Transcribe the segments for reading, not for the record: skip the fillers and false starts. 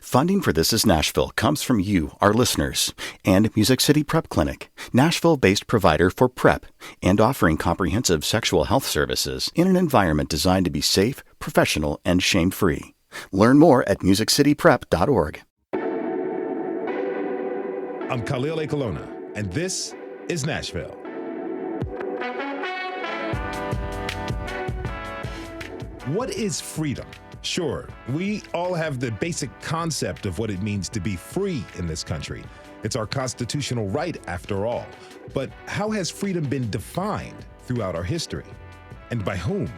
Funding for This Is Nashville comes from you, our listeners, and Music City Prep Clinic, Nashville-based provider for PrEP and offering comprehensive sexual health services in an environment designed to be safe, professional, and shame-free. Learn more at musiccityprep.org. I'm Khalil Ekalona, and this is Nashville. What is freedom? Sure, we all have the basic concept of what it means to be free in this country. It's our constitutional right, after all. But how has freedom been defined throughout our history? And by whom?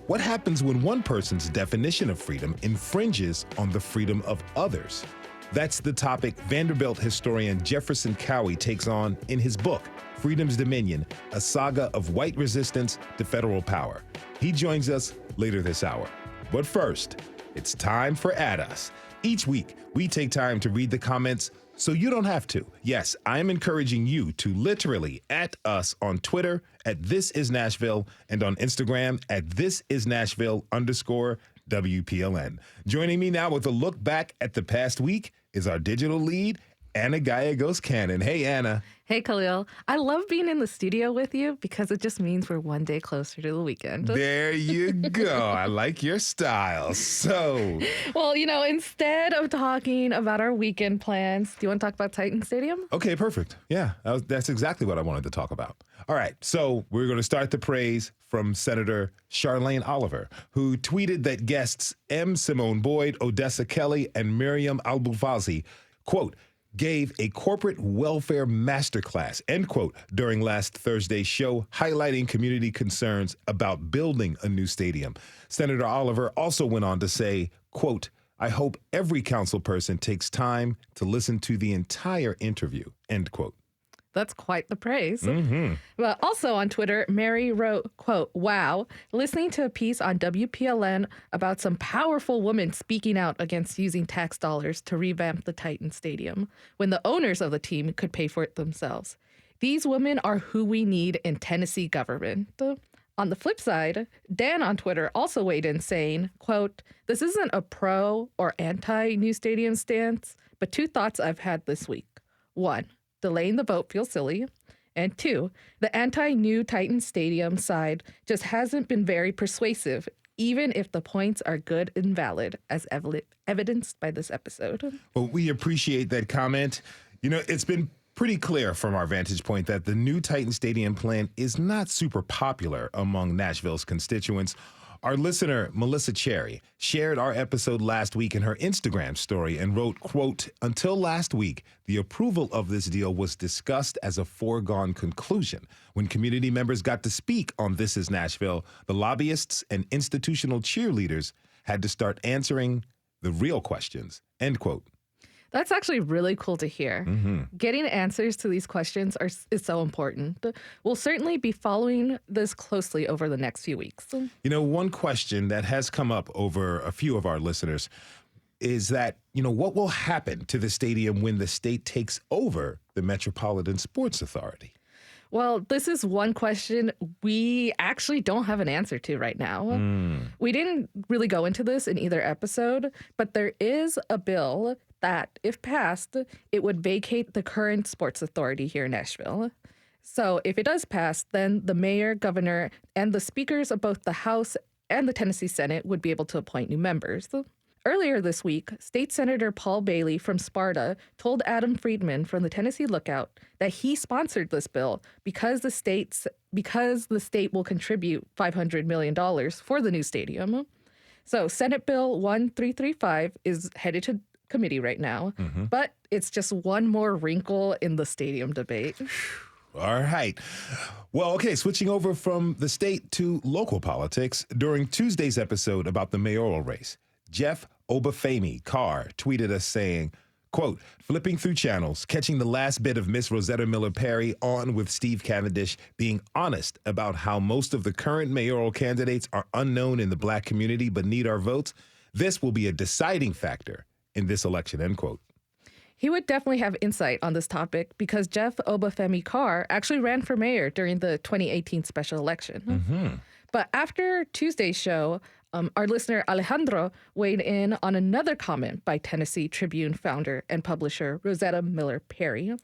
What happens when one person's definition of freedom infringes on the freedom of others? That's the topic Vanderbilt historian Jefferson Cowie takes on in his book, Freedom's Dominion, a Saga of White Resistance to Federal Power. He joins us later this hour. But first, it's time for At Us. Each week, we take time to read the comments so you don't have to. Yes, I'm encouraging you to literally at us on Twitter at This Is Nashville and on Instagram at ThisIsNashville_WPLN. Joining me now with a look back at the past week is our digital lead, Anna Gallegos-Cannon. Hey, Anna. Hey, Khalil. I love being in the studio with you because it just means we're one day closer to the weekend. There you go. I like your style. So, well, instead of talking about our weekend plans, do you want to talk about Titan Stadium? Okay, perfect. Yeah, that's exactly what I wanted to talk about. All right, so we're going to start the praise from Senator Charlene Oliver, who tweeted that guests M. Simone Boyd, Odessa Kelly, and Miriam Albufazi, quote, gave a corporate welfare masterclass, end quote, during last Thursday's show, highlighting community concerns about building a new stadium. Senator Oliver also went on to say, quote, I hope every council person takes time to listen to the entire interview, end quote. That's quite the praise. Mm-hmm. But also on Twitter, Mary wrote, quote, wow, listening to a piece on WPLN about some powerful women speaking out against using tax dollars to revamp the Titan Stadium when the owners of the team could pay for it themselves. These women are who we need in Tennessee government. On the flip side, Dan on Twitter also weighed in saying, quote, this isn't a pro or anti-new stadium stance, but two thoughts I've had this week. One, delaying the vote feels silly. And two, the anti-new Titan Stadium side just hasn't been very persuasive, even if the points are good and valid, as evidenced by this episode. Well, we appreciate that comment. It's been pretty clear from our vantage point that the new Titan Stadium plan is not super popular among Nashville's constituents. Our listener, Melissa Cherry, shared our episode last week in her Instagram story and wrote, quote, until last week, the approval of this deal was discussed as a foregone conclusion. When community members got to speak on This Is Nashville, the lobbyists and institutional cheerleaders had to start answering the real questions, end quote. That's actually really cool to hear. Mm-hmm. Getting answers to these questions is so important. We'll certainly be following this closely over the next few weeks. One question that has come up over a few of our listeners is that, what will happen to the stadium when the state takes over the Metropolitan Sports Authority? Well, this is one question we actually don't have an answer to right now. We didn't really go into this in either episode, but there is a bill that, if passed, it would vacate the current sports authority here in Nashville. So if it does pass, then the mayor, governor, and the speakers of both the House and the Tennessee Senate would be able to appoint new members. Earlier this week, State Senator Paul Bailey from Sparta told Adam Friedman from the Tennessee Lookout that he sponsored this bill because the state will contribute $500 million for the new stadium. So Senate Bill 1335 is headed to committee right now, but it's just one more wrinkle in the stadium debate. All right. Well, okay, switching over from the state to local politics, during Tuesday's episode about the mayoral race, Jeff Obafemi Carr tweeted us saying, quote, flipping through channels, catching the last bit of Miss Rosetta Miller Perry on with Steve Cavendish being honest about how most of the current mayoral candidates are unknown in the Black community but need our votes. This will be a deciding factor in this election, end quote. He would definitely have insight on this topic because Jeff Obafemi Carr actually ran for mayor during the 2018 special election. But after Tuesday's show, Our listener Alejandro weighed in on another comment by Tennessee Tribune founder and publisher Rosetta Miller Perry.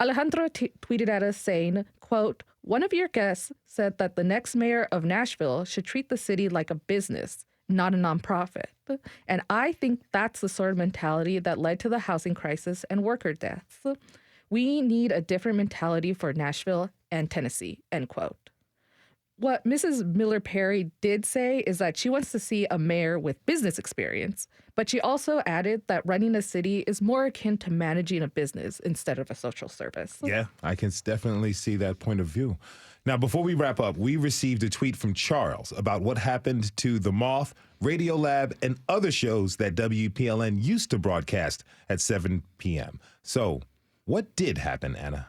Alejandro tweeted at us saying, quote, "One of your guests said that the next mayor of Nashville should treat the city like a business, not a nonprofit. And I think that's the sort of mentality that led to the housing crisis and worker deaths. We need a different mentality for Nashville and Tennessee," end quote. What Mrs. Miller Perry did say is that she wants to see a mayor with business experience, but she also added that running a city is more akin to managing a business instead of a social service. Yeah, I can definitely see that point of view. Now, before we wrap up, we received a tweet from Charles about what happened to The Moth, Radiolab, and other shows that WPLN used to broadcast at 7 p.m. So, what did happen, Anna?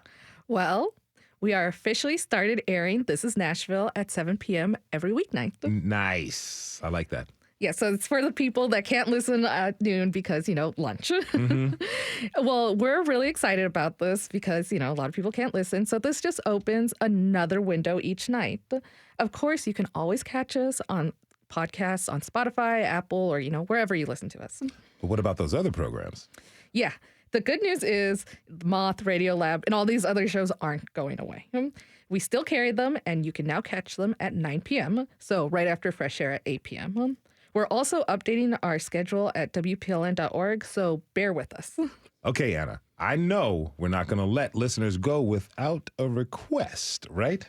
Well, we are officially started airing This Is Nashville at 7 p.m. every weeknight. Nice. I like that. Yeah, so it's for the people that can't listen at noon because, lunch. Well, we're really excited about this because, a lot of people can't listen. So this just opens another window each night. Of course, you can always catch us on podcasts on Spotify, Apple, or, wherever you listen to us. But what about those other programs? Yeah. The good news is Moth, Radiolab, and all these other shows aren't going away. We still carry them, and you can now catch them at 9 p.m., so right after Fresh Air at 8 p.m. We're also updating our schedule at WPLN.org, so bear with us. Okay, Anna, I know we're not going to let listeners go without a request, right?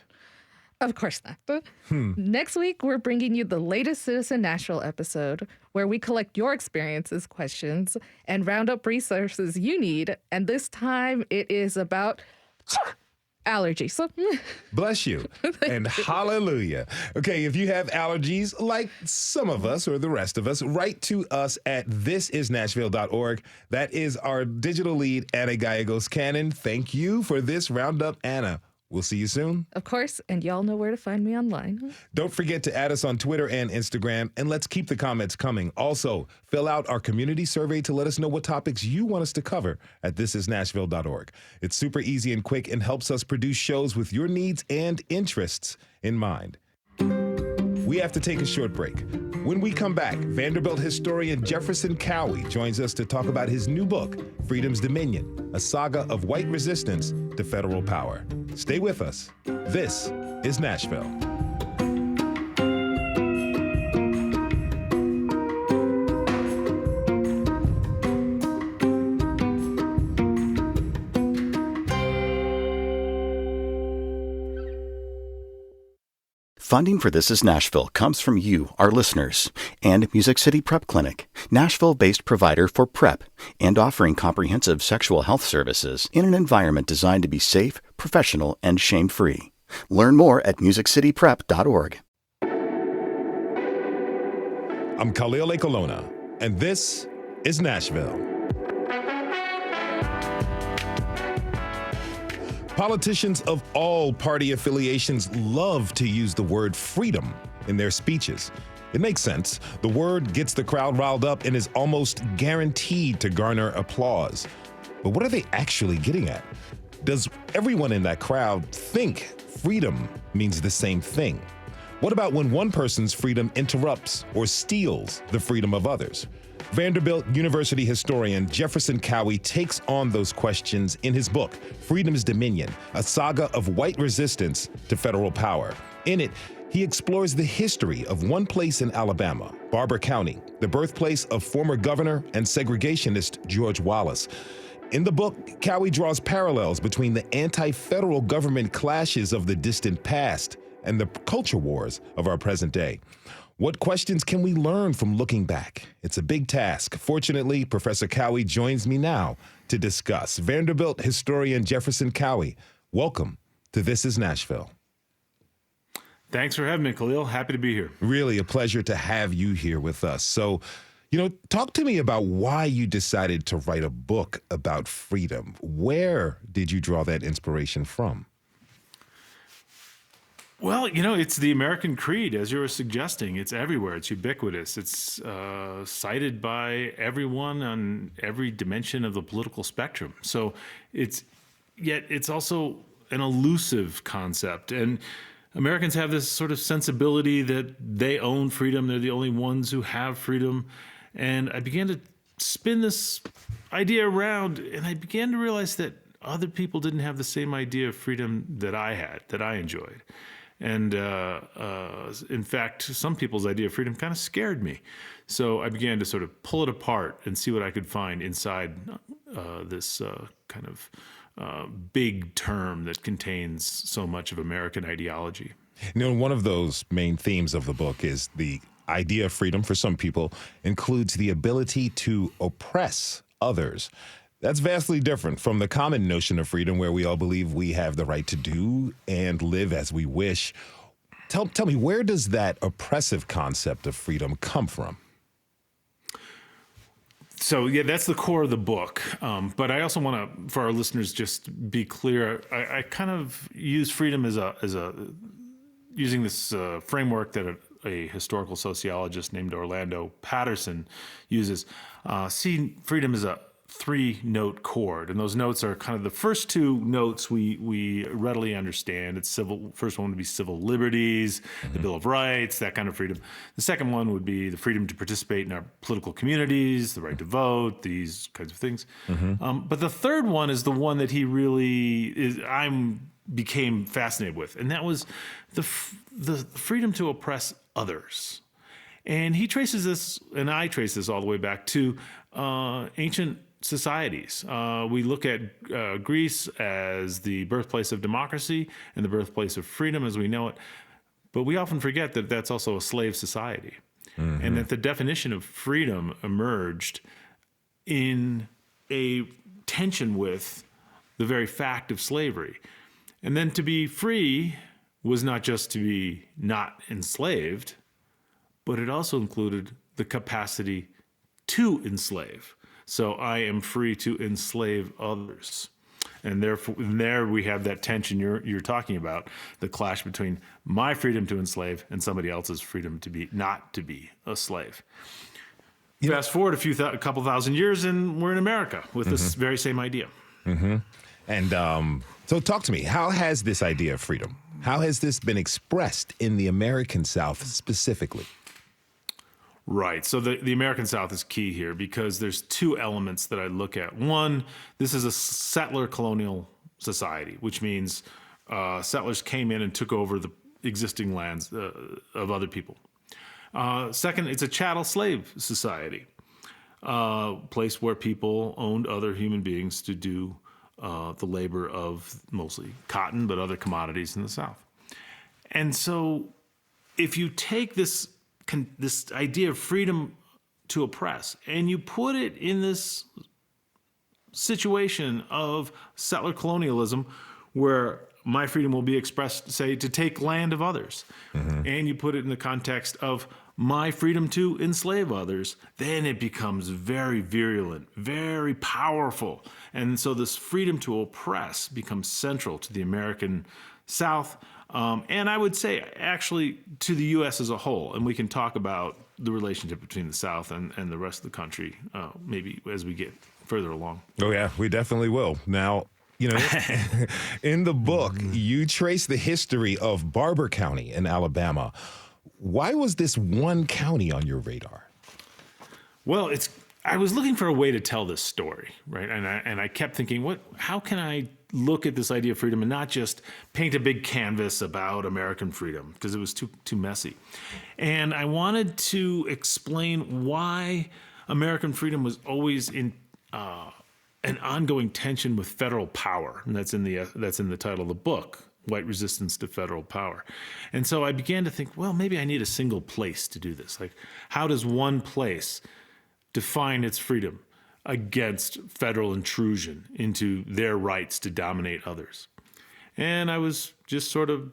Of course not. Next week, we're bringing you the latest Citizen Nashville episode where we collect your experiences, questions, and round up resources you need. And this time, it is about allergies. Bless you. And hallelujah. Okay, if you have allergies, like some of us or the rest of us, write to us at thisisnashville.org. That is our digital lead, Anna Gallegos-Cannon. Thank you for this roundup, Anna. We'll see you soon. Of course, and y'all know where to find me online. Don't forget to add us on Twitter and Instagram, and let's keep the comments coming. Also, fill out our community survey to let us know what topics you want us to cover at thisisnashville.org. It's super easy and quick and helps us produce shows with your needs and interests in mind. We have to take a short break. When we come back, Vanderbilt historian Jefferson Cowie joins us to talk about his new book, Freedom's Dominion, a saga of white resistance to federal power. Stay with us. This is Nashville. Funding for This Is Nashville comes from you, our listeners, and Music City Prep Clinic, Nashville-based provider for PrEP and offering comprehensive sexual health services in an environment designed to be safe, professional, and shame-free. Learn more at musiccityprep.org. I'm Khalil Ecolona, and this is Nashville. Politicians of all party affiliations love to use the word freedom in their speeches. It makes sense. The word gets the crowd riled up and is almost guaranteed to garner applause. But what are they actually getting at? Does everyone in that crowd think freedom means the same thing? What about when one person's freedom interrupts or steals the freedom of others? Vanderbilt University historian Jefferson Cowie takes on those questions in his book, Freedom's Dominion, a saga of white resistance to federal power. In it, he explores the history of one place in Alabama, Barbour County, the birthplace of former governor and segregationist George Wallace. In the book, Cowie draws parallels between the anti-federal government clashes of the distant past and the culture wars of our present day. What questions can we learn from looking back? It's a big task. Fortunately, Professor Cowie joins me now to discuss. Vanderbilt historian Jefferson Cowie, welcome to This is Nashville. Thanks for having me, Khalil. Happy to be here. Really a pleasure to have you here with us. So, talk to me about why you decided to write a book about freedom. Where did you draw that inspiration from? Well, it's the American creed, as you were suggesting. It's everywhere. It's ubiquitous. It's cited by everyone on every dimension of the political spectrum. So it's also an elusive concept. And Americans have this sort of sensibility that they own freedom. They're the only ones who have freedom. And I began to spin this idea around, and I began to realize that other people didn't have the same idea of freedom that I had, that I enjoyed. And in fact, some people's idea of freedom kind of scared me. So I began to sort of pull it apart and see what I could find inside this kind of big term that contains so much of American ideology. One of those main themes of the book is the idea of freedom for some people includes the ability to oppress others. That's vastly different from the common notion of freedom where we all believe we have the right to do and live as we wish. Tell me, where does that oppressive concept of freedom come from? So, yeah, that's the core of the book. But I also want to, for our listeners, just be clear. I kind of use freedom as using this framework that a historical sociologist named Orlando Patterson uses. See freedom as a 3-note chord, and those notes are kind of the first 2 notes we readily understand. It's civil. First one would be civil liberties, the Bill of Rights, that kind of freedom. The second one would be the freedom to participate in our political communities, the right to vote, these kinds of things. But the third one is the one that he really became fascinated with, and that was the freedom to oppress others. And he traces this, and I trace this all the way back to ancient societies. We look at Greece as the birthplace of democracy and the birthplace of freedom as we know it, but we often forget that that's also a slave society, and that the definition of freedom emerged in a tension with the very fact of slavery. And then to be free was not just to be not enslaved, but it also included the capacity to enslave. So I am free to enslave others. And therefore, there we have that tension you're talking about, the clash between my freedom to enslave and somebody else's freedom to be not to be a slave. Fast forward a couple thousand years, and we're in America with this very same idea. And so talk to me. How has this idea of freedom, how has this been expressed in the American South specifically? Right. So the American South is key here because there's 2 elements that I look at. One, this is a settler colonial society, which means settlers came in and took over the existing lands of other people. Second, it's a chattel slave society, a place where people owned other human beings to do the labor of mostly cotton, but other commodities in the South. And so if you take this idea of freedom to oppress, and you put it in this situation of settler colonialism where my freedom will be expressed, say, to take land of others, and you put it in the context of my freedom to enslave others, then it becomes very virulent, very powerful. And so this freedom to oppress becomes central to the American South, and I would say actually to the U.S. as a whole. And we can talk about the relationship between the South and the rest of the country maybe as we get further along. Oh, yeah, we definitely will. Now, in the book, you trace the history of Barbour County in Alabama. Why was this one county on your radar? Well, I was looking for a way to tell this story, right? And I kept thinking, how can I look at this idea of freedom and not just paint a big canvas about American freedom, because it was too messy. And I wanted to explain why American freedom was always in an ongoing tension with federal power, and that's in the title of the book, White Resistance to Federal Power. And so I began to think, well, maybe I need a single place to do this. Like, how does one place define its freedom against federal intrusion into their rights to dominate others? And I was just sort of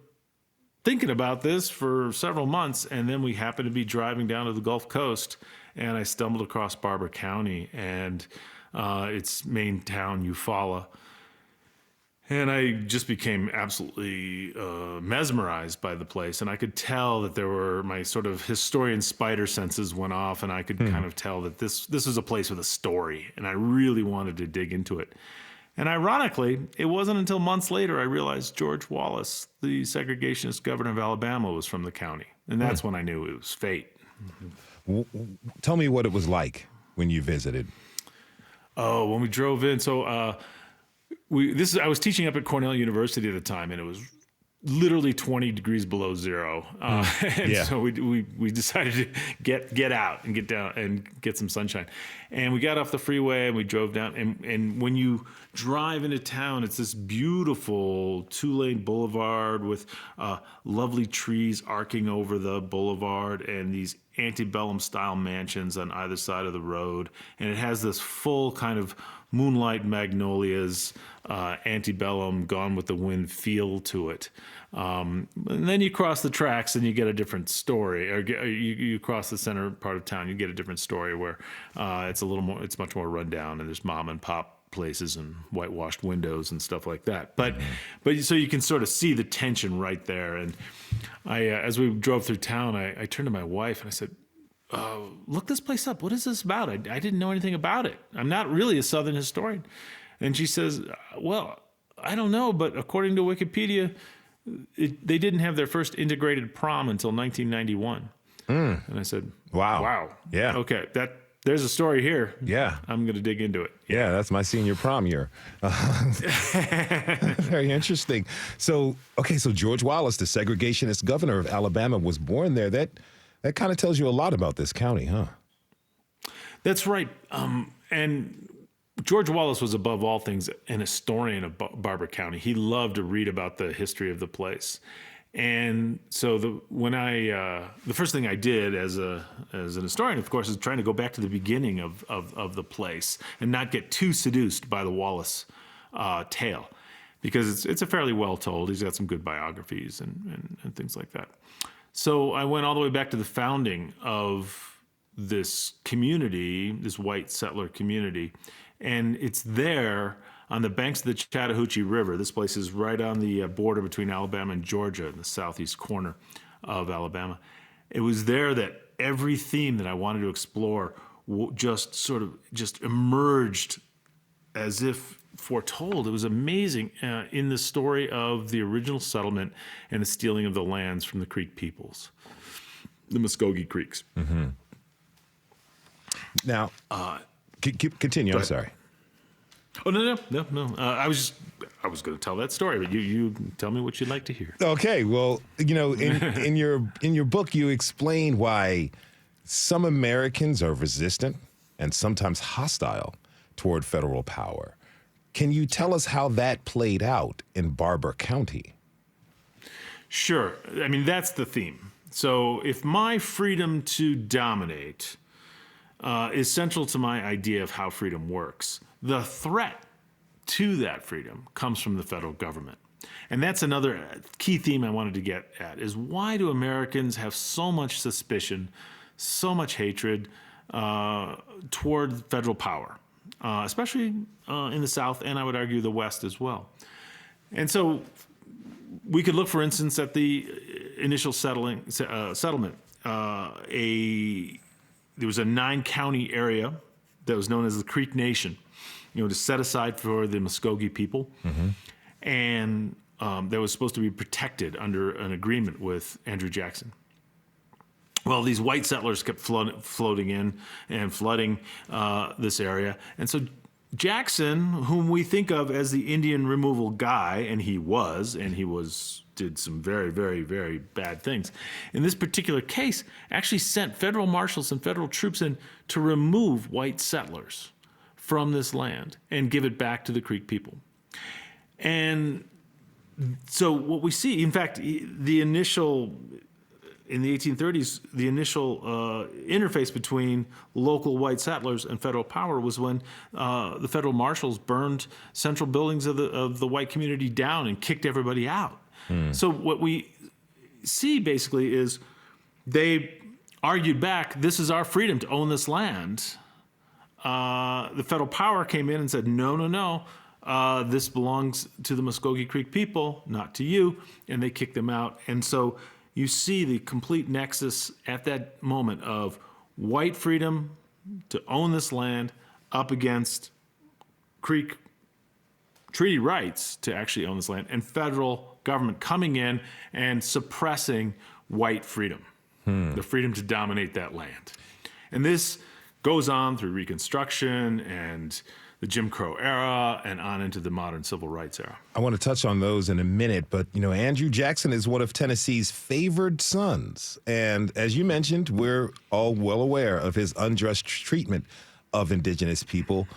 thinking about this for several months, and then we happened to be driving down to the Gulf Coast, and I stumbled across Barbour County and its main town, Eufaula. And I just became absolutely mesmerized by the place. And I could tell that my sort of historian spider senses went off, and I could kind of tell that this was a place with a story, and I really wanted to dig into it. And ironically, it wasn't until months later I realized George Wallace, the segregationist governor of Alabama, was from the county. And that's when I knew it was fate. Tell me what it was like when you visited. Oh, when we drove in. So I was teaching up at Cornell University at the time, and it was literally 20 degrees below zero. So we decided to get out and get down and get some sunshine. And we got off the freeway and we drove down. And when you drive into town, it's this beautiful 2-lane boulevard with lovely trees arcing over the boulevard and these antebellum style mansions on either side of the road. And it has this full kind of moonlight magnolias, antebellum, Gone with the Wind feel to it. And then you cross the tracks and you get a different story, or you cross the center part of town, you get a different story where it's much more run down, and there's mom and pop places and whitewashed windows and stuff like that. But so you can sort of see the tension right there. And as we drove through town, I turned to my wife and I said, look this place up. What is this about? I didn't know anything about it. I'm not really a Southern historian. And she says, well, I don't know, but according to Wikipedia, they didn't have their first integrated prom until 1991. And I said, wow. Yeah. Okay, there's a story here. Yeah. I'm going to dig into it. Yeah, that's my senior prom year. Very interesting. So George Wallace, the segregationist governor of Alabama, was born there. That kind of tells you a lot about this county, huh? That's right. And George Wallace was, above all things, an historian of Barbour County. He loved to read about the history of the place. And so the first thing I did as an historian, of course, is trying to go back to the beginning of the place and not get too seduced by the Wallace tale, because it's a fairly well told. He's got some good biographies and things like that. So I went all the way back to the founding of this community, this white settler community, and it's there on the banks of the Chattahoochee River. This place is right on the border between Alabama and Georgia in the southeast corner of Alabama. It was there that every theme that I wanted to explore just emerged as if foretold. It was amazing in the story of the original settlement and the stealing of the lands from the Creek peoples, the Muskogee Creeks. Mm-hmm. Now, continue. I'm sorry. Oh, no. I was going to tell that story, but you tell me what you'd like to hear. Okay. Well, in your book, you explain why some Americans are resistant and sometimes hostile toward federal power. Can you tell us how that played out in Barbour County? Sure. I mean, that's the theme. So if my freedom to dominate is central to my idea of how freedom works, the threat to that freedom comes from the federal government. And that's another key theme I wanted to get at, is why do Americans have so much suspicion, so much hatred toward federal power, especially in the South, and I would argue the West as well. And so we could look, for instance, at the initial settlement. There was a 9-county area that was known as the Creek Nation, to set aside for the Muskogee people. Mm-hmm. And that was supposed to be protected under an agreement with Andrew Jackson. Well, these white settlers kept floating in and flooding this area. And so Jackson, whom we think of as the Indian removal guy, and he did some very, very, very bad things. In this particular case, actually sent federal marshals and federal troops in to remove white settlers from this land and give it back to the Creek people. And so what we see, in fact, in the 1830s, the initial interface between local white settlers and federal power was when the federal marshals burned central buildings of the white community down and kicked everybody out. So what we see basically is they argued back, this is our freedom to own this land. The federal power came in and said, no, this belongs to the Muskogee Creek people, not to you, and they kicked them out. And so you see the complete nexus at that moment of white freedom to own this land up against Creek treaty rights to actually own this land, and federal government coming in and suppressing white freedom, the freedom to dominate that land. And this goes on through Reconstruction and the Jim Crow era and on into the modern civil rights era. I want to touch on those in a minute, but, Andrew Jackson is one of Tennessee's favored sons. And as you mentioned, we're all well aware of his unjust treatment of indigenous people.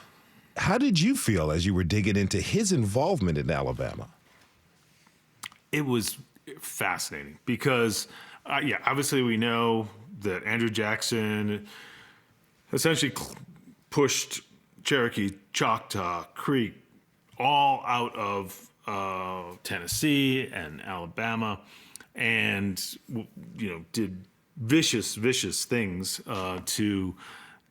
How did you feel as you were digging into his involvement in Alabama? It was fascinating because, obviously we know that Andrew Jackson essentially pushed Cherokee, Choctaw, Creek, all out of Tennessee and Alabama, and did vicious things to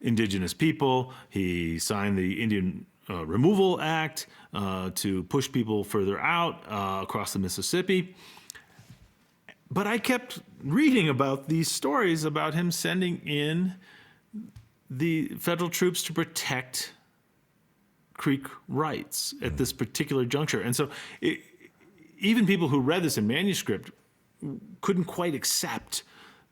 indigenous people. He signed the Indian Removal Act to push people further out across the Mississippi. But I kept reading about these stories about him sending in the federal troops to protect Creek rights at this particular juncture. And so even people who read this in manuscript couldn't quite accept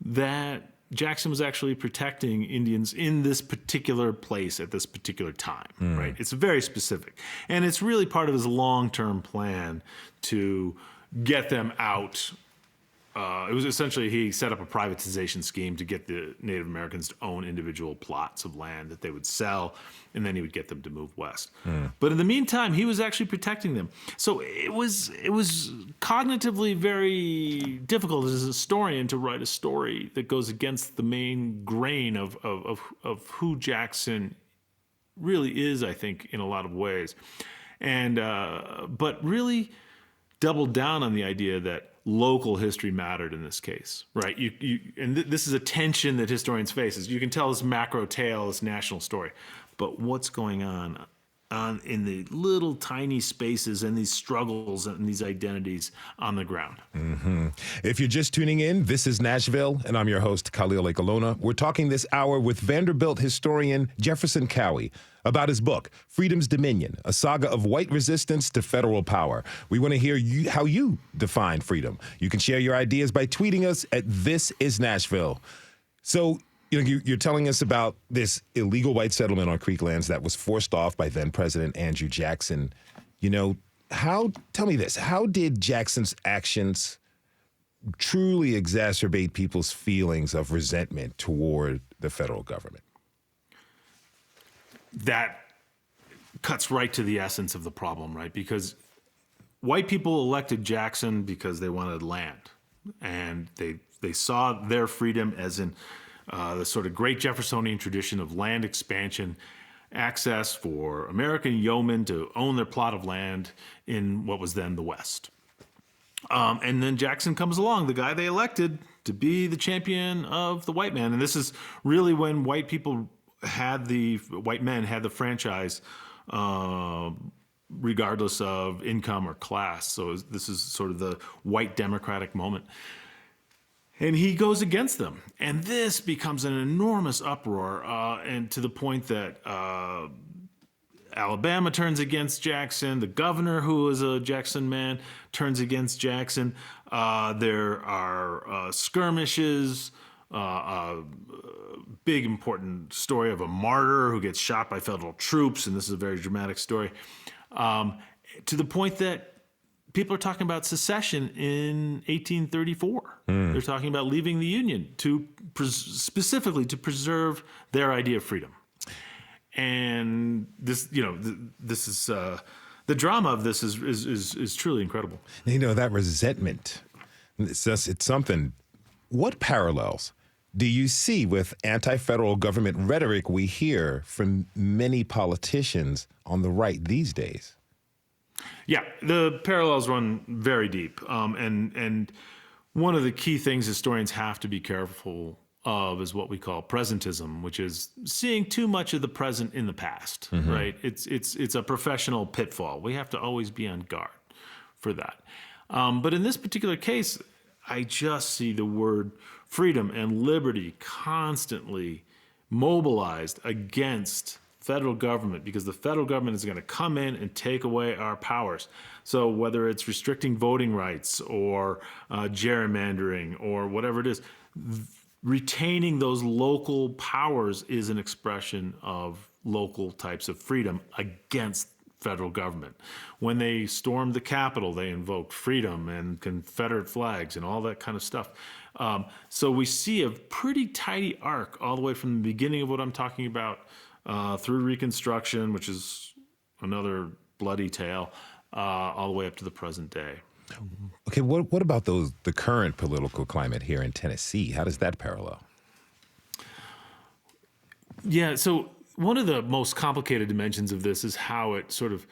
that Jackson was actually protecting Indians in this particular place at this particular time, right? It's very specific. And it's really part of his long-term plan to get them out. It was essentially, he set up a privatization scheme to get the Native Americans to own individual plots of land that they would sell, and then he would get them to move west. But in the meantime, he was actually protecting them. So it was cognitively very difficult as a historian to write a story that goes against the main grain of who Jackson really is, I think, in a lot of ways. And but really doubled down on the idea that local history mattered in this case, right? This is a tension that historians face. You can tell this macro tale, this national story, but what's going on in the little tiny spaces and these struggles and these identities on the ground. If you're just tuning in, this is Nashville, and I'm your host, Khalil Ekalona. We're talking this hour with Vanderbilt historian Jefferson Cowie about his book, Freedom's Dominion, a saga of white resistance to federal power. We want to hear how you define freedom. You can share your ideas by tweeting us at This Is Nashville. So, you're telling us about this illegal white settlement on Creek lands that was forced off by then President Andrew Jackson. Tell me this, how did Jackson's actions truly exacerbate people's feelings of resentment toward the federal government? That cuts right to the essence of the problem, right? Because white people elected Jackson because they wanted land, and they saw their freedom as in the sort of great Jeffersonian tradition of land expansion, access for American yeomen to own their plot of land in what was then the West. And then Jackson comes along, the guy they elected to be the champion of the white man. And this is really when white men had the franchise, regardless of income or class. So this is sort of the white democratic moment. And he goes against them. And this becomes an enormous uproar, and to the point that Alabama turns against Jackson. The governor, who is a Jackson man, turns against Jackson. There are skirmishes, a big important story of a martyr who gets shot by federal troops, and this is a very dramatic story, to the point that people are talking about secession in 1834. They're talking about leaving the Union specifically to preserve their idea of freedom. And this, this is the drama of this is truly incredible. That resentment, it's something. What parallels do you see with anti-federal government rhetoric we hear from many politicians on the right these days? Yeah, the parallels run very deep. And one of the key things historians have to be careful of is what we call presentism, which is seeing too much of the present in the past, right? It's a professional pitfall. We have to always be on guard for that. But in this particular case, I just see the word freedom and liberty constantly mobilized against federal government, because the federal government is going to come in and take away our powers. So whether it's restricting voting rights or gerrymandering or whatever it is, retaining those local powers is an expression of local types of freedom against federal government. When they stormed the Capitol, they invoked freedom and Confederate flags and all that kind of stuff. So we see a pretty tidy arc all the way from the beginning of what I'm talking about through Reconstruction, which is another bloody tale, all the way up to the present day. Okay, what about the current political climate here in Tennessee? How does that parallel? Yeah, so one of the most complicated dimensions of this is how it sort of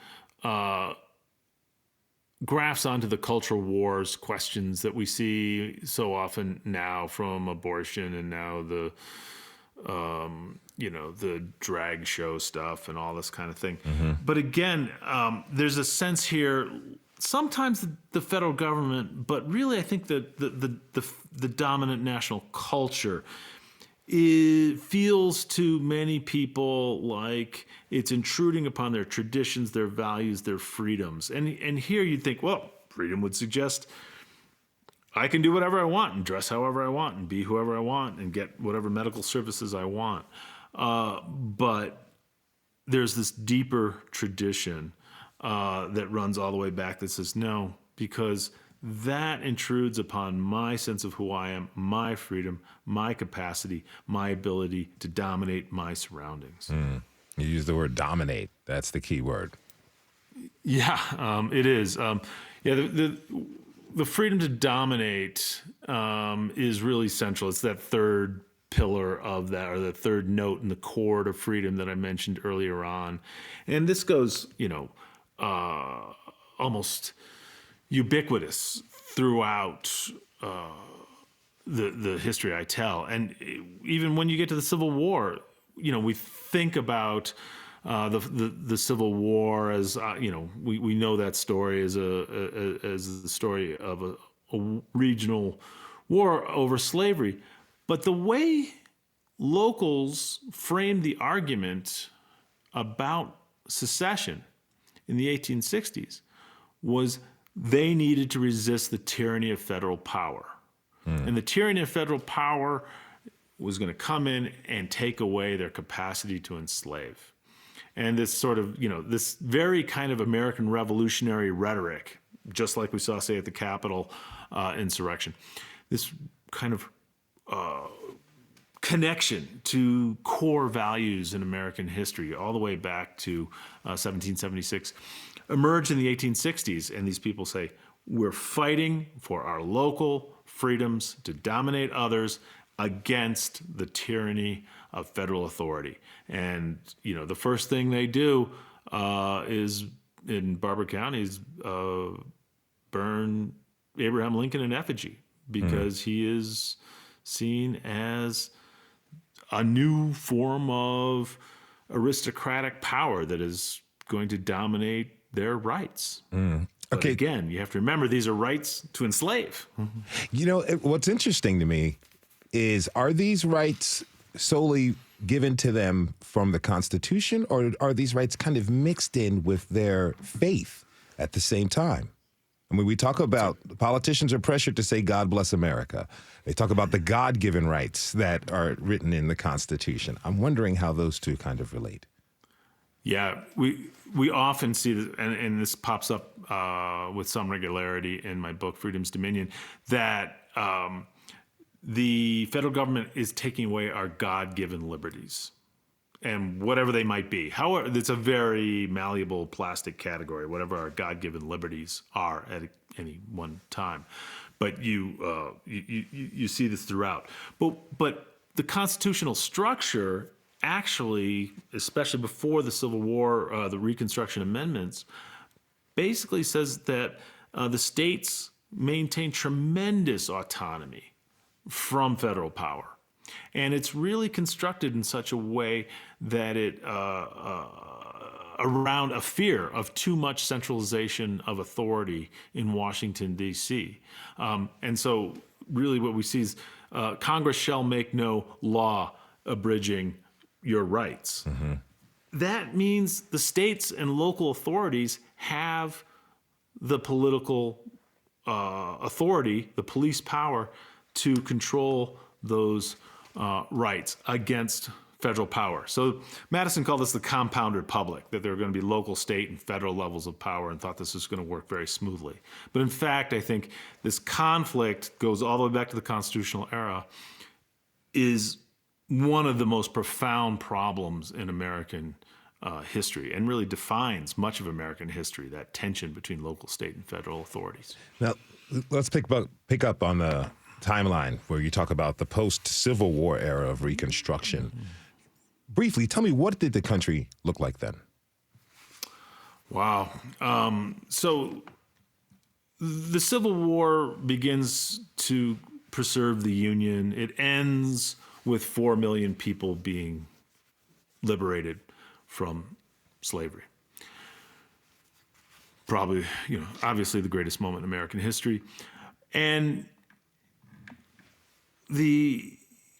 graphs onto the cultural wars questions that we see so often now, from abortion and now the drag show stuff and all this kind of thing. Mm-hmm. But again, there's a sense here, sometimes the federal government, but really I think that the dominant national culture, it feels to many people like it's intruding upon their traditions, their values, their freedoms. And here you'd think, well, freedom would suggest I can do whatever I want and dress however I want and be whoever I want and get whatever medical services I want. But there's this deeper tradition that runs all the way back that says no, because that intrudes upon my sense of who I am, my freedom, my capacity, my ability to dominate my surroundings. You use the word dominate. That's the key word. Yeah, it is. The freedom to dominate is really central. It's that third pillar of that, or the third note in the chord of freedom that I mentioned earlier on. And this goes, almost ubiquitous throughout the history I tell. And even when you get to the Civil War, we think about the Civil War as we know that story as the story of a regional war over slavery. But the way locals framed the argument about secession in the 1860s was they needed to resist the tyranny of federal power. And the tyranny of federal power was going to come in and take away their capacity to enslave. And this sort of, this very kind of American revolutionary rhetoric, just like we saw, say, at the Capitol insurrection, this kind of connection to core values in American history all the way back to 1776 emerged in the 1860s. And these people say, we're fighting for our local freedoms to dominate others against the tyranny of federal authority. And, the first thing they do is, in Barbour County, is burn Abraham Lincoln in effigy, because he is seen as a new form of aristocratic power that is going to dominate their rights. But Okay. again, you have to remember these are rights to enslave. What's interesting to me is, are these rights solely given to them from the Constitution, or are these rights kind of mixed in with their faith at the same time? I mean, we talk about politicians are pressured to say, God bless America. They talk about the God-given rights that are written in the Constitution. I'm wondering how those two kind of relate. Yeah, we often see this, and this pops up with some regularity in my book, Freedom's Dominion, that the federal government is taking away our God-given liberties, and whatever they might be. However, it's a very malleable plastic category, whatever our God-given liberties are at any one time. But you see this throughout. But the constitutional structure actually, especially before the Civil War, the Reconstruction Amendments, basically says that the states maintain tremendous autonomy from federal power. And it's really constructed in such a way that it, around a fear of too much centralization of authority in Washington, D.C. And so really what we see is Congress shall make no law abridging your rights. that means the states and local authorities have the political authority, the police power, to control those rights against federal power. So Madison called this the compound republic, that there were going to be local, state, and federal levels of power, and thought this was going to work very smoothly. But in fact, I think this conflict goes all the way back to the constitutional era, is one of the most profound problems in American history, and really defines much of American history, that tension between local, state, and federal authorities. Now, let's pick up on the timeline where you talk about the post-Civil War era of Reconstruction. Briefly, tell me, what did the country look like then? Wow. So the Civil War begins to preserve the Union. It ends with 4 million people being liberated from slavery. Probably, obviously the greatest moment in American history. And the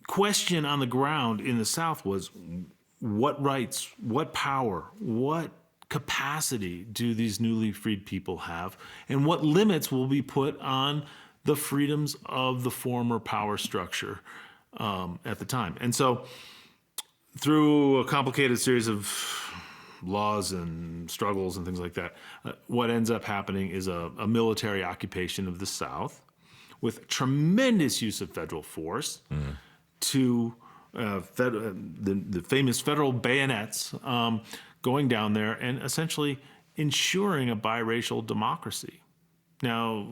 question on the ground in the South was, what rights, what power, what capacity do these newly freed people have, and what limits will be put on the freedoms of the former power structure at the time? And so through a complicated series of laws and struggles and things like that, what ends up happening is a military occupation of the South with tremendous use of federal force to the famous federal bayonets going down there and essentially ensuring a biracial democracy. Now,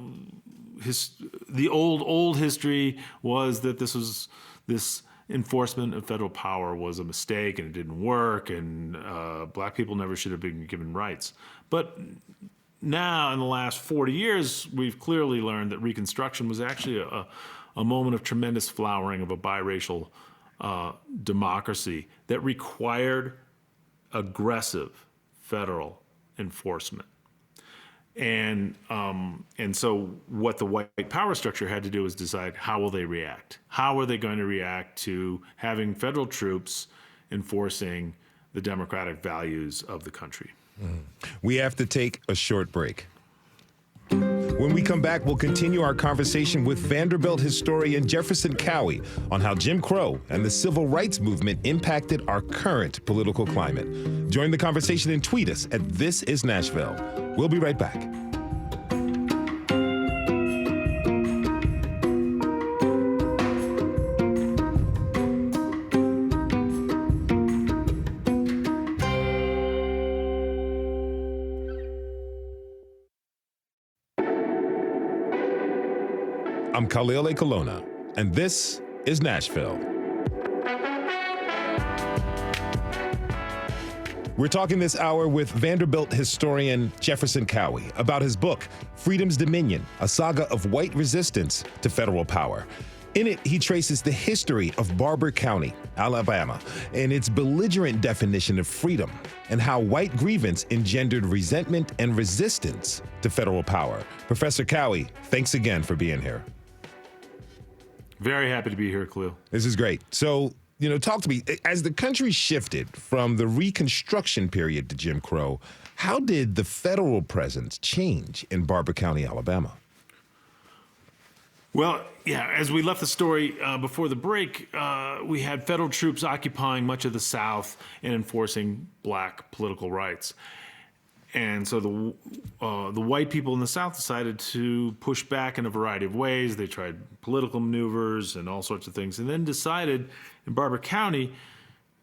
the old history was that this enforcement of federal power was a mistake and it didn't work, and black people never should have been given rights. But now, in the last 40 years, we've clearly learned that Reconstruction was actually a moment of tremendous flowering of a biracial democracy that required aggressive federal enforcement. And so what the white power structure had to do was decide, how will they react? How are they going to react to having federal troops enforcing the democratic values of the country? We have to take a short break. When we come back, we'll continue our conversation with Vanderbilt historian Jefferson Cowie on how Jim Crow and the civil rights movement impacted our current political climate. Join the conversation and tweet us at This Is Nashville. We'll be right back. I'm Khalil A. Colonna, and this is Nashville. We're talking this hour with Vanderbilt historian Jefferson Cowie about his book, Freedom's Dominion, a saga of white resistance to federal power. In it, he traces the history of Barbour County, Alabama, and its belligerent definition of freedom, and how white grievance engendered resentment and resistance to federal power. Professor Cowie, thanks again for being here. Very happy to be here, Khalil. This is great. So, talk to me. As the country shifted from the Reconstruction period to Jim Crow, how did the federal presence change in Barbour County, Alabama? Well, yeah, as we left the story before the break, we had federal troops occupying much of the South and enforcing black political rights. And so the white people in the South decided to push back in a variety of ways. They tried political maneuvers and all sorts of things, and then decided in Barbour County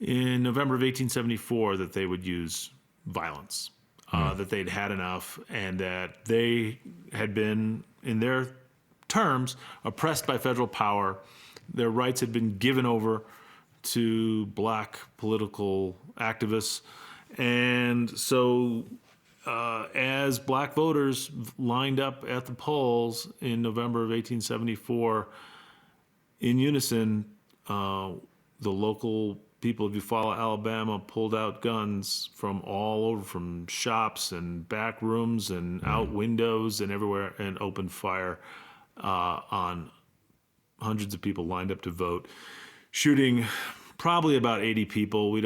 in November of 1874 that they would use violence, that they'd had enough, and that they had been, in their terms, oppressed by federal power. Their rights had been given over to black political activists. And so as black voters lined up at the polls in November of 1874, in unison, the local people of Eufaula, Alabama, pulled out guns from all over, from shops and back rooms and out windows and everywhere, and opened fire on hundreds of people lined up to vote, shooting probably about 80 people.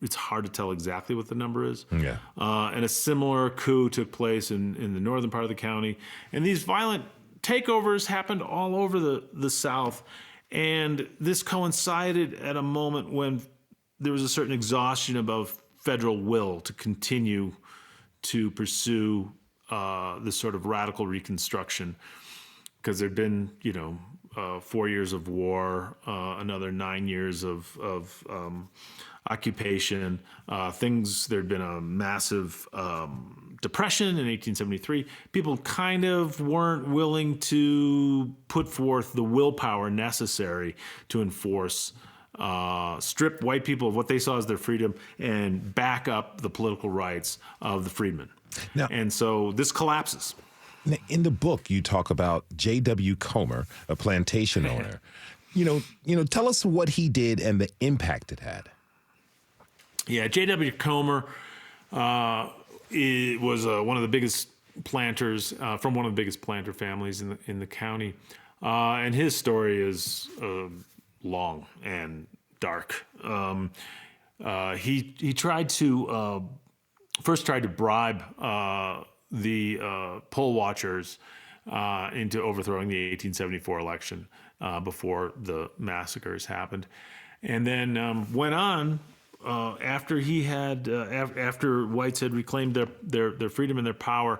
It's hard to tell exactly what the number is. Yeah. And a similar coup took place in the northern part of the county. And these violent takeovers happened all over the South. And this coincided at a moment when there was a certain exhaustion of federal will to continue to pursue this sort of radical reconstruction, because there'd been, 4 years of war, another 9 years of occupation. There'd been a massive depression in 1873. People kind of weren't willing to put forth the willpower necessary to enforce, strip white people of what they saw as their freedom and back up the political rights of the freedmen. Now, and so this collapses. In the book, you talk about J.W. Comer, a plantation owner. Tell us what he did and the impact it had. Yeah, J.W. Comer was one of the biggest planters from one of the biggest planter families in the county, and his story is long and dark. He tried to first tried to bribe the poll watchers into overthrowing the 1874 election before the massacres happened, and then went on after he had after whites had reclaimed their freedom and their power.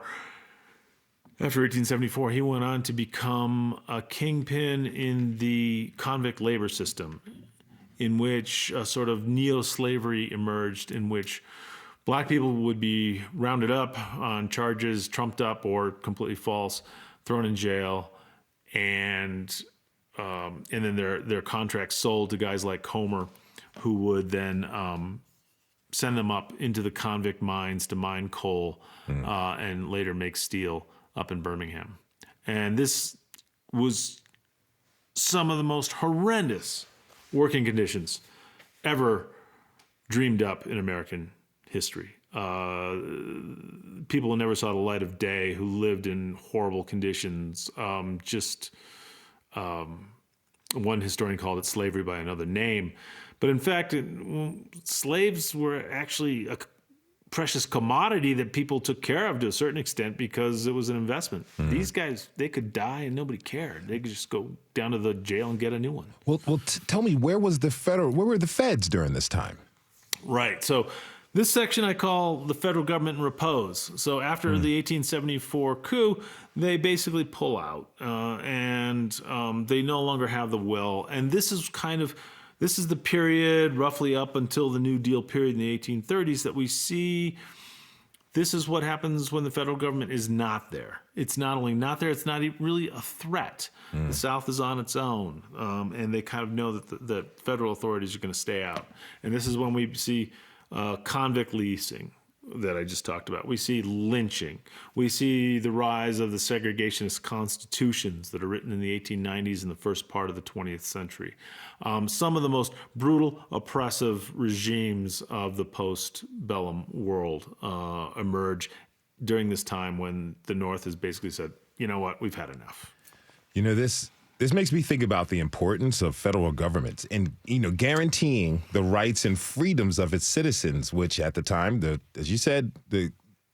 After 1874, he went on to become a kingpin in the convict labor system, in which a sort of neo-slavery emerged, in which black people would be rounded up on charges trumped up or completely false, thrown in jail, and then their contracts sold to guys like Comer, who would then send them up into the convict mines to mine coal and later make steel up in Birmingham. And this was some of the most horrendous working conditions ever dreamed up in American history. People who never saw the light of day, who lived in horrible conditions. One historian called it slavery by another name. But in fact, slaves were actually a precious commodity that people took care of to a certain extent because it was an investment. These guys, they could die and nobody cared. They could just go down to the jail and get a new one. Well, tell me, where were the feds during this time? Right. So this section I call the federal government in repose. So after the 1874 coup, they basically pull out and they no longer have the will. And this is the period roughly up until the New Deal period in the 1830s that we see. This is what happens when the federal government is not there. It's not only not there, it's not really a threat. The South is on its own, and they kind of know that the federal authorities are going to stay out. And this is when we see convict leasing that I just talked about. We see lynching. We see the rise of the segregationist constitutions that are written in the 1890s and the first part of the 20th century. Some of the most brutal, oppressive regimes of the post-bellum world emerge during this time when the North has basically said, you know what, we've had enough. This makes me think about the importance of federal governments and, guaranteeing the rights and freedoms of its citizens, which at the time, as you said, the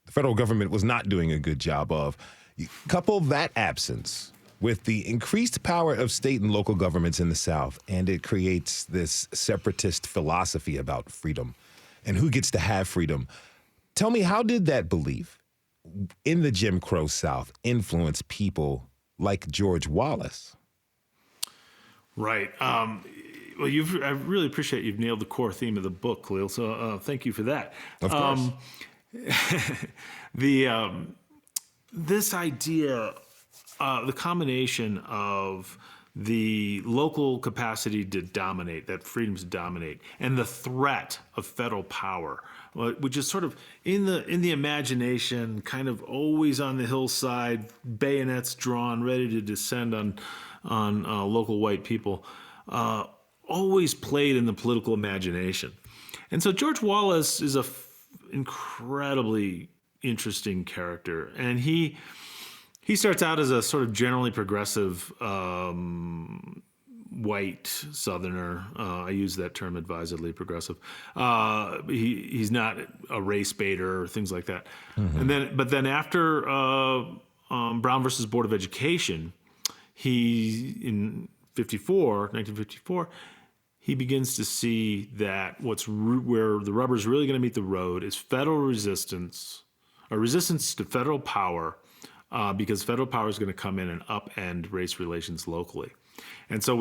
federal government was not doing a good job of. You couple that absence with the increased power of state and local governments in the South, and it creates this separatist philosophy about freedom and who gets to have freedom. Tell me, how did that belief in the Jim Crow South influence people like George Wallace? Right. Well, I really appreciate you've nailed the core theme of the book, Khalil. So thank you for that. Of course. This idea, the combination of the local capacity to dominate, that freedom to dominate, and the threat of federal power, which is sort of in the imagination, kind of always on the hillside, bayonets drawn, ready to descend on local white people, always played in the political imagination. And so George Wallace is incredibly interesting character, and he starts out as a sort of generally progressive white Southerner. I use that term advisedly, progressive. He's not a race baiter or things like that. But then after Brown versus Board of Education, in 1954, he begins to see that where the rubber's really going to meet the road is federal resistance, or resistance to federal power, because federal power is going to come in and upend race relations locally. And so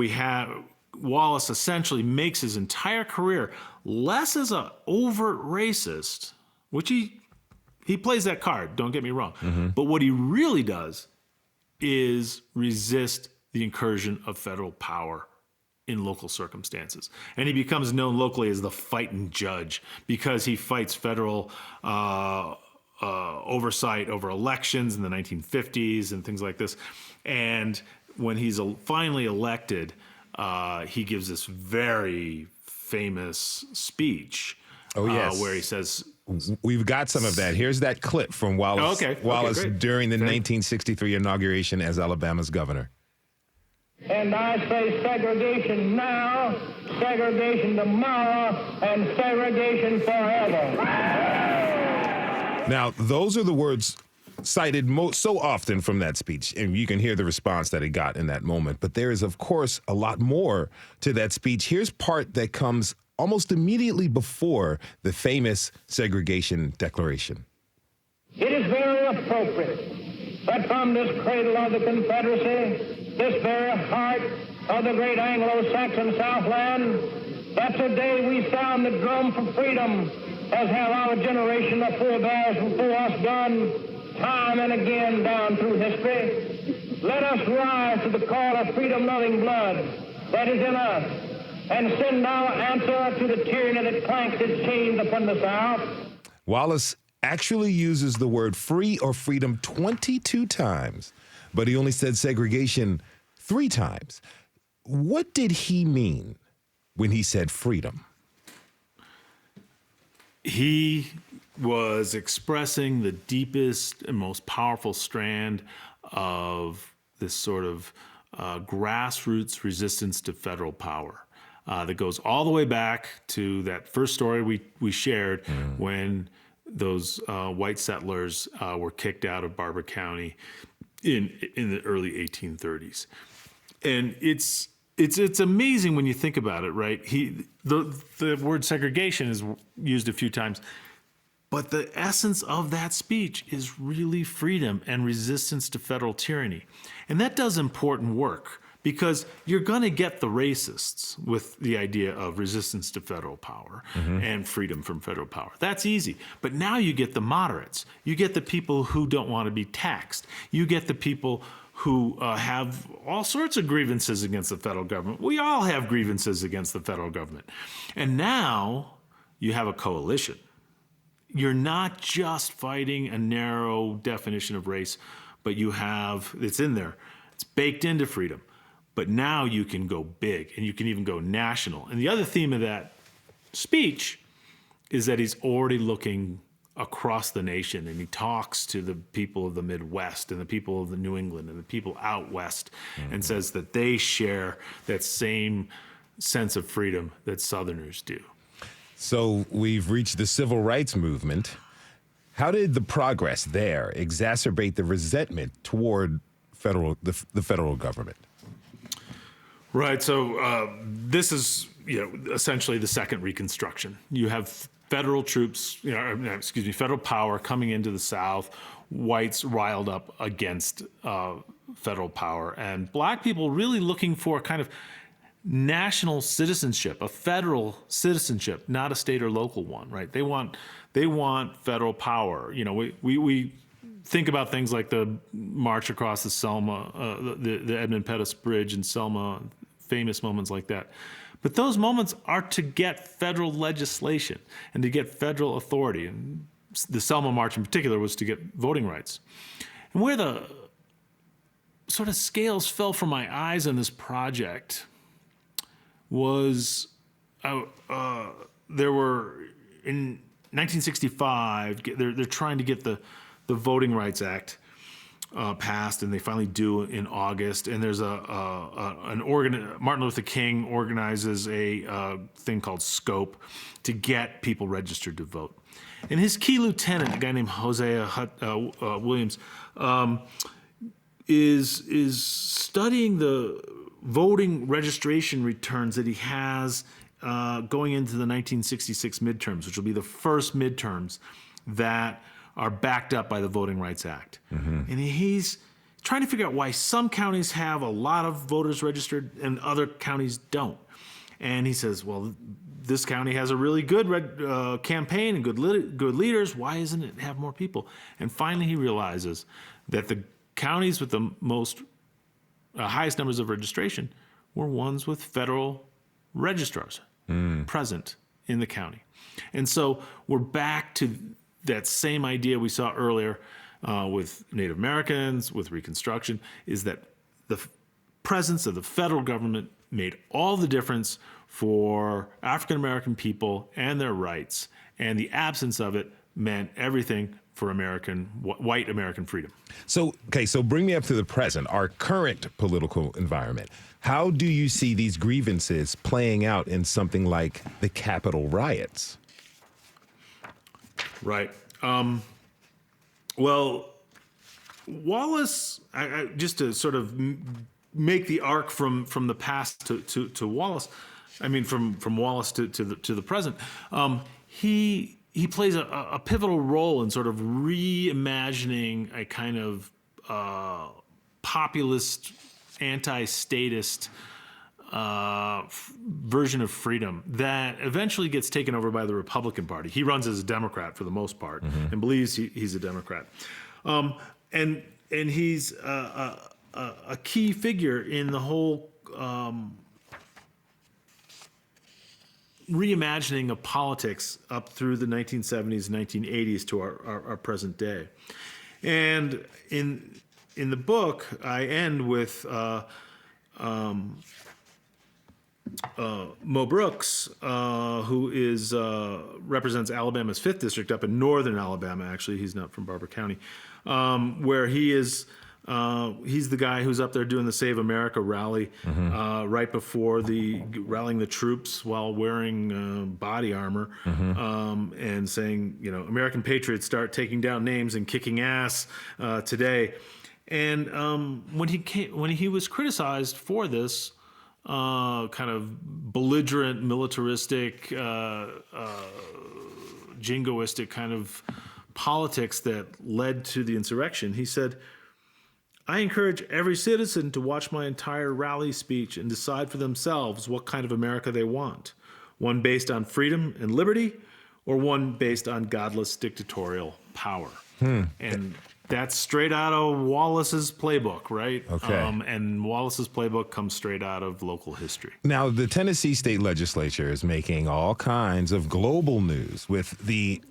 Wallace essentially makes his entire career less as an overt racist, which he plays that card, don't get me wrong. But what he really does is resist the incursion of federal power in local circumstances. And he becomes known locally as the fighting judge because he fights federal oversight over elections in the 1950s and things like this. And when he's finally elected, he gives this very famous speech. Oh, yes. Where he says... We've got some of that. Here's that clip from Wallace, Wallace during the 1963 inauguration as Alabama's governor. And I say segregation now, segregation tomorrow, and segregation forever. Now, those are the words cited so often from that speech, and you can hear the response that it got in that moment. But there is, of course, a lot more to that speech. Here's part that comes almost immediately before the famous segregation declaration. It is very appropriate that from this cradle of the Confederacy, this very heart of the great Anglo-Saxon Southland, that today we sound the drum for freedom, as have our generation of forebears before us done, time and again down through history. Let us rise to the call of freedom-loving blood that is in us, and send our answer to the tyranny that clanks its chains upon the South. Wallace actually uses the word free or freedom 22 times, but he only said segregation 3 times. What did he mean when he said freedom? He was expressing the deepest and most powerful strand of this sort of grassroots resistance to federal power. That goes all the way back to that first story we shared when those white settlers were kicked out of Barbour County in the early 1830s. And it's amazing when you think about it, right? The word segregation is used a few times, but the essence of that speech is really freedom and resistance to federal tyranny. And that does important work, because you're going to get the racists with the idea of resistance to federal power and freedom from federal power. That's easy. But now you get the moderates. You get the people who don't want to be taxed. You get the people who have all sorts of grievances against the federal government. We all have grievances against the federal government. And now you have a coalition. You're not just fighting a narrow definition of race, but it's in there. It's baked into freedom. But now you can go big, and you can even go national. And the other theme of that speech is that he's already looking across the nation, and he talks to the people of the Midwest and the people of the New England and the people out west, and says that they share that same sense of freedom that Southerners do. So we've reached the civil rights movement. How did the progress there exacerbate the resentment toward the federal government? Right. So this is, essentially the second Reconstruction. You have federal troops, federal power coming into the South, whites riled up against federal power, and black people really looking for kind of national citizenship, a federal citizenship, not a state or local one, right? They want federal power. We think about things like the march across the Selma, the Edmund Pettus Bridge in Selma, famous moments like that. But those moments are to get federal legislation and to get federal authority. And the Selma March in particular was to get voting rights. And where the sort of scales fell from my eyes on this project was there were, in 1965, they're trying to get the Voting Rights Act passed, and they finally do in August. And there's Martin Luther King organizes a thing called Scope to get people registered to vote. And his key lieutenant, a guy named Hosea Williams, is studying the voting registration returns that he has going into the 1966 midterms, which will be the first midterms that are backed up by the Voting Rights Act. And he's trying to figure out why some counties have a lot of voters registered and other counties don't. And he says, well, this county has a really good campaign and good leaders. Why doesn't it have more people? And finally he realizes that the counties with the most highest numbers of registration were ones with federal registrars present in the county. And so we're back to that same idea we saw earlier with Native Americans, with Reconstruction, is that the presence of the federal government made all the difference for African American people and their rights, and the absence of it meant everything for white American freedom. So bring me up to the present, our current political environment. How do you see these grievances playing out in something like the Capitol riots? Right. Well, Wallace, just to sort of make the arc from the past to Wallace, I mean from Wallace to the present, he plays a pivotal role in sort of reimagining a kind of populist, anti-statist version of freedom that eventually gets taken over by the Republican Party. He runs as a Democrat for the most part and believes he's a Democrat. And he's a key figure in the whole reimagining of politics up through the 1970s, 1980s to our present day. And in the book, I end with Mo Brooks, who represents Alabama's 5th District up in northern Alabama. Actually, he's not from Barbour County, where he's the guy who's up there doing the Save America rally right before rallying the troops while wearing body armor and saying, American patriots, start taking down names and kicking ass today. And when he was criticized for this kind of belligerent, militaristic, jingoistic kind of politics that led to the insurrection, he said, I encourage every citizen to watch my entire rally speech and decide for themselves what kind of America they want. One based on freedom and liberty, or one based on godless dictatorial power. And that's straight out of Wallace's playbook, right? Okay. And Wallace's playbook comes straight out of local history. Now, the Tennessee state legislature is making all kinds of global news with we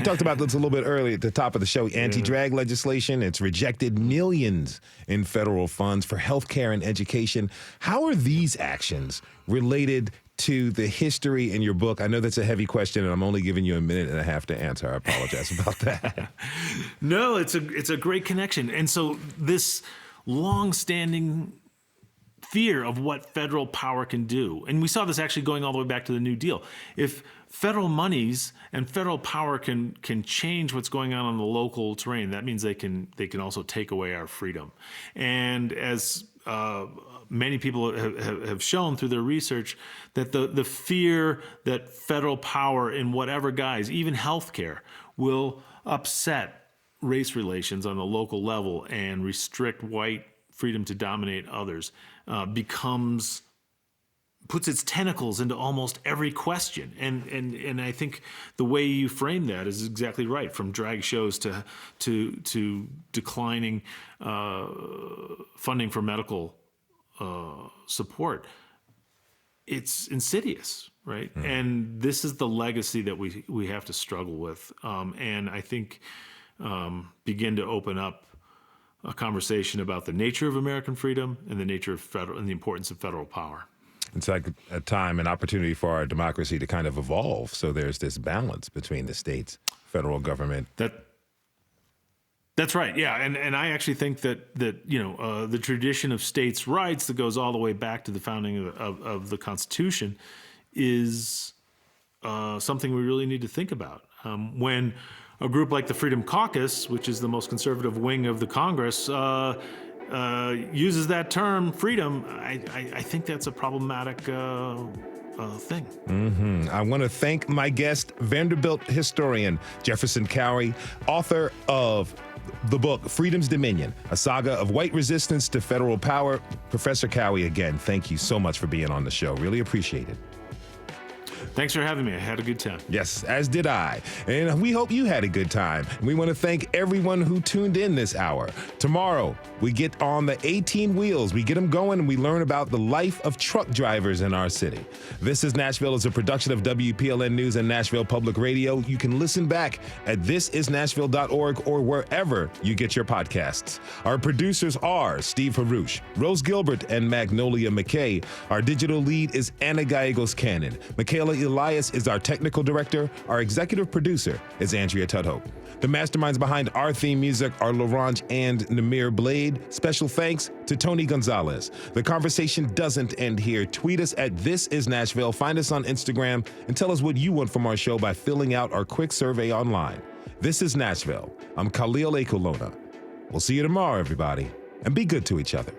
talked about this a little bit earlier at the top of the show, anti-drag legislation. It's rejected millions in federal funds for healthcare and education. How are these actions related to the history in your book? I know that's a heavy question, and I'm only giving you a minute and a half to answer. I apologize about that. No, it's a great connection. And so this long-standing fear of what federal power can do, and we saw this actually going all the way back to the New Deal. If federal monies and federal power can change what's going on the local terrain, that means they can also take away our freedom. And as many people have shown through their research, that the fear that federal power in whatever guise, even healthcare, will upset race relations on the local level and restrict white freedom to dominate others, puts its tentacles into almost every question. And I think the way you frame that is exactly right. From drag shows to declining funding for medical support, it's insidious, right? And this is the legacy that we have to struggle with, and I think begin to open up a conversation about the nature of American freedom and the nature of the importance of federal power. It's like a time, an opportunity for our democracy to kind of evolve. So there's this balance between the states, federal government. That's right. Yeah, and I actually think that the tradition of states' rights that goes all the way back to the founding of the Constitution is something we really need to think about. When a group like the Freedom Caucus, which is the most conservative wing of the Congress, uses that term freedom, I think that's a problematic thing. Mm-hmm. I want to thank my guest, Vanderbilt historian Jefferson Cowie, author of the book Freedom's Dominion, a saga of white resistance to federal power. Professor Cowie, again, thank you so much for being on the show. Really appreciate it. Thanks for having me. I had a good time. Yes, as did I. And we hope you had a good time. We want to thank everyone who tuned in this hour. Tomorrow, we get on the 18 wheels. We get them going and we learn about the life of truck drivers in our city. This is Nashville is a production of WPLN News and Nashville Public Radio. You can listen back at thisisnashville.org or wherever you get your podcasts. Our producers are Steve Harouche, Rose Gilbert, and Magnolia McKay. Our digital lead is Anna Gallegos-Cannon. Michaela Elias is our technical director. Our executive producer is Andrea Tudhope. The masterminds behind our theme music are Laurent and Namir Blade. Special thanks to Tony Gonzalez. The conversation doesn't end here. Tweet us at This Is Nashville. Find us on Instagram and tell us what you want from our show by filling out our quick survey online. This is Nashville. I'm Khalil Ekulona. We'll see you tomorrow, everybody, and be good to each other.